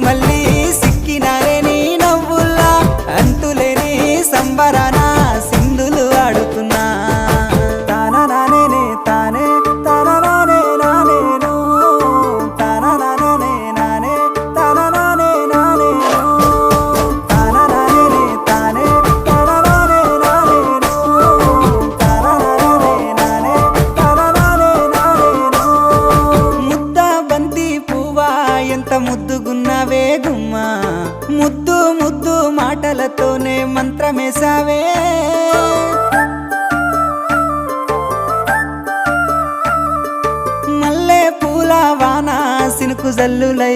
మళ్ళీ సిక్కినారే నీ నవ్వుల్లా అంతులేని సంబరాన సింధులు ఆడుతున్నా తాననానే తానే తాననానే నానేను తాననానే నానే తాననానే నానేను తాననానే తానే తాననానే నానేను తాననానే నానే తాననానే నానేను ముద్ద బంతి పువ్వా ఎంత ముద్దుగున్నావే గుమ్మా ముద్దు ముద్దు మాటలతోనే మంత్రమేసావే మల్లె పూల వాన సినుకు జల్లులై